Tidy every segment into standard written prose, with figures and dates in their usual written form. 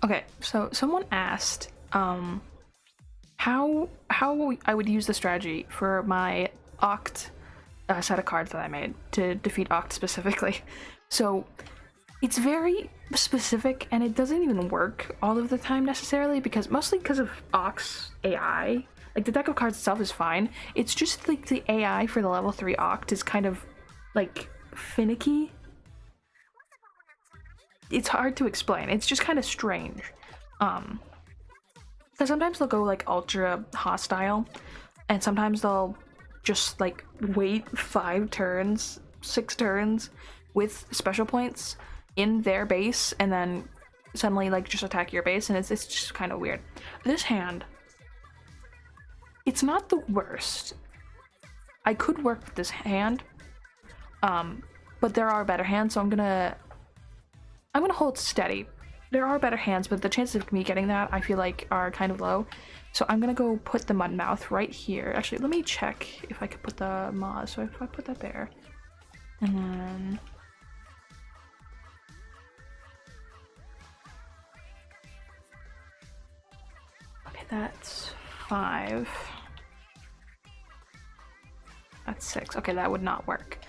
Okay, so someone asked how I would use the strategy for my Acht set of cards that I made to defeat Acht specifically. So it's very specific, and it doesn't even work all of the time necessarily, mostly because of Acht's AI. Like, the deck of cards itself is fine. It's just like the AI for the level 3 Acht is kind of like finicky. It's hard to explain. It's just kind of strange. Because sometimes they'll go like ultra hostile, and sometimes they'll just like wait 5 turns, 6 turns with special points in their base, and then suddenly like just attack your base, and it's just kind of weird. This hand, it's not the worst. I could work with this hand, but there are better hands, so I'm gonna hold steady. There are better hands, but the chances of me getting that, I feel like, are kind of low. So I'm gonna go put the Mudmouth right here. Actually, let me check if I could put the Moz. So if I put that there, and then okay, that's 5. That's 6. Okay, that would not work.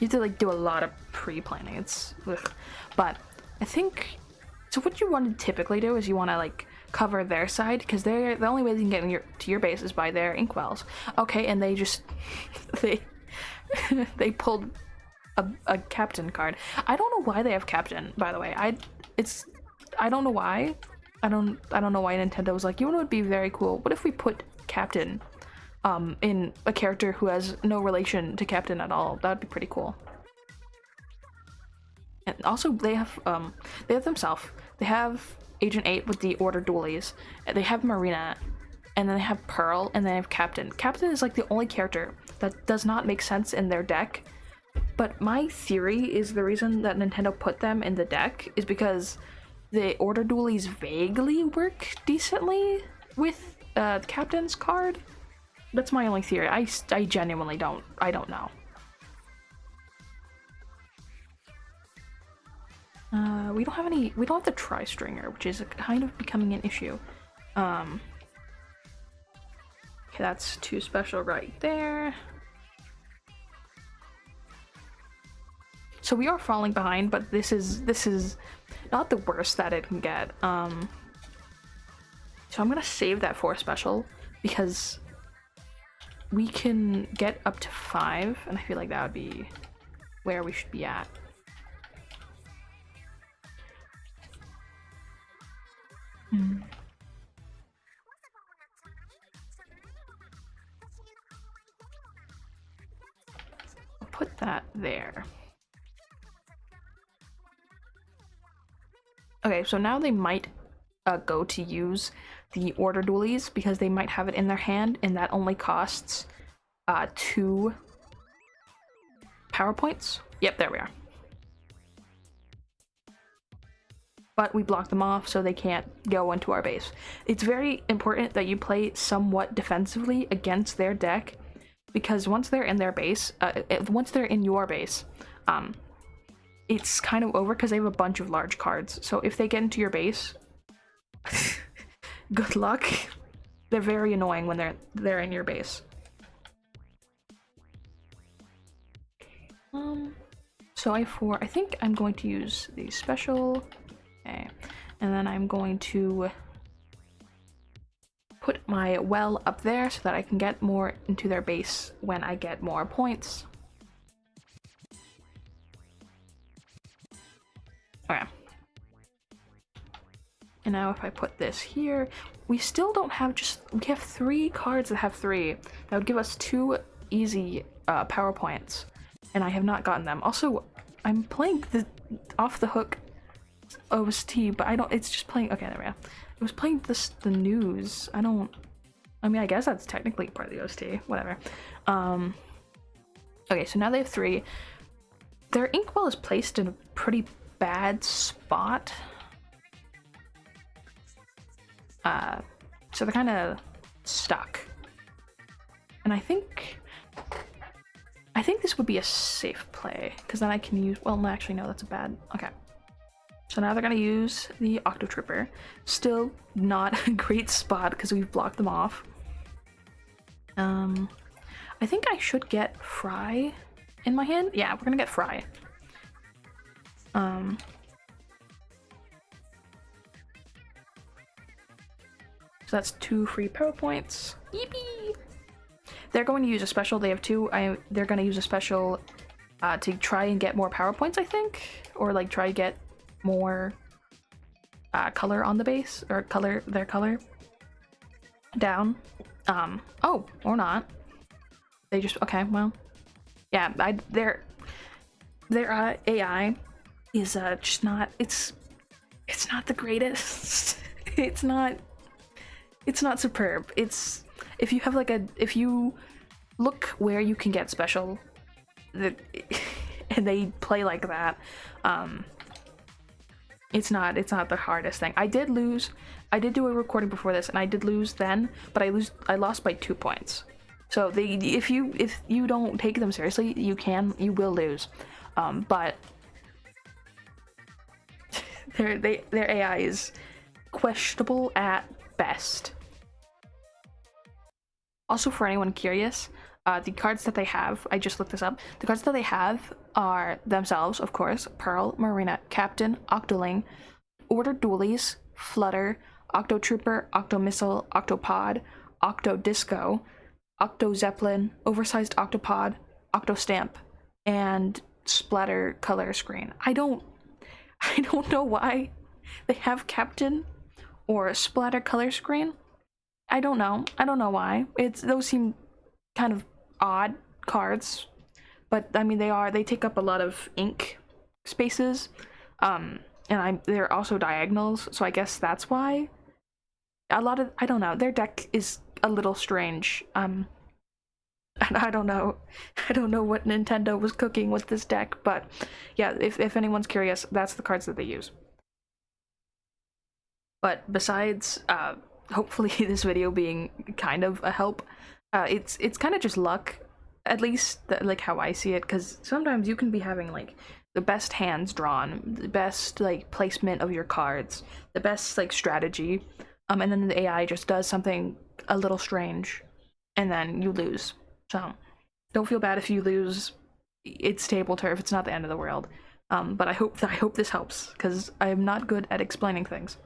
You have to like do a lot of pre-planning. It's ugh. But I think so. What you want to typically do is you want to like cover their side, because they're the only way they can get to your base is by their inkwells. Okay, and they just they pulled a captain card. I don't know why they have captain, by the way. I don't know why. I don't know why Nintendo was like, you know what would be very cool? What if we put captain in a character who has no relation to captain at all? That would be pretty cool. And also they have themselves. They have Agent 8 with the Order Dualies. They have Marina, and then they have Pearl, and then they have Captain. Captain is like the only character that does not make sense in their deck. But my theory is the reason that Nintendo put them in the deck is because the Order Dualies vaguely work decently with Captain's card. That's my only theory. I genuinely don't know. We don't have the Tri-Stringer, which is kind of becoming an issue. Okay, that's 2 special right there. So we are falling behind, but this is not the worst that it can get. So I'm gonna save that 4 special, because we can get up to 5, and I feel like that would be where we should be at. I'll put that there. Okay, so now they might go to use the Order Dualies, because they might have it in their hand, and that only costs 2 power points. Yep, there we are. But we block them off, so they can't go into our base. It's very important that you play somewhat defensively against their deck, because once they're in their base, once they're in your base, it's kind of over, because they have a bunch of large cards. So if they get into your base, good luck. They're very annoying when they're in your base. So I think I'm going to use the special. Okay, and then I'm going to put my well up there so that I can get more into their base when I get more points. Okay. And now if I put this here, we still don't have we have 3 cards that have 3. That would give us 2 easy power points, and I have not gotten them. Also, I'm playing the off the hook OST, but it's just playing, okay, there we go. It was playing the news. I mean, I guess that's technically part of the OST, whatever. Okay, so now they have 3. Their inkwell is placed in a pretty bad spot. So they're kind of stuck. And I think this would be a safe play, because then I can use, well, actually, no, that's a bad, okay. So now they're gonna use the Octotrooper. Still not a great spot because we've blocked them off. I think I should get Fry in my hand. Yeah, we're gonna get Fry. So that's 2 free power points. Yippee! They're going to use a special. They have 2. They're going to use a special to try and get more power points, I think, or like try to get more color on the base, or their color down. Oh, or not. They just, okay, well, yeah. Their AI is just not. It's not the greatest. it's not superb. It's, if you have like if you look where you can get special, and they play like that, it's not the hardest thing. I did do a recording before this, and I did lose then, but I lost by 2 points. So if you don't take them seriously, you will lose. But their AI is questionable at best. Also, for anyone curious, the cards that they have, I just looked this up, the cards that they have are themselves, of course, Pearl, Marina, Captain, Octoling, Order Dualies, Flutter, Octotrooper, Octomissile, Octopod, Octodisco, Octozeppelin, Oversized Octopod, Octostamp, and Splatter Color Screen. I don't know why they have Captain or Splatter Color Screen. I don't know why. Those seem kind of odd cards, but I mean they take up a lot of ink spaces, and they're also diagonals, so I guess that's why. I don't know. Their deck is a little strange. And I don't know what Nintendo was cooking with this deck, but yeah, if anyone's curious, that's the cards that they use. But besides, hopefully this video being kind of a help, it's kind of just luck, at least like how I see it, because sometimes you can be having like the best hands drawn, the best like placement of your cards, the best like strategy, and then the AI just does something a little strange, and then you lose. So don't feel bad if you lose. It's Tableturf. It's not the end of the world. But I hope this helps, because I am not good at explaining things.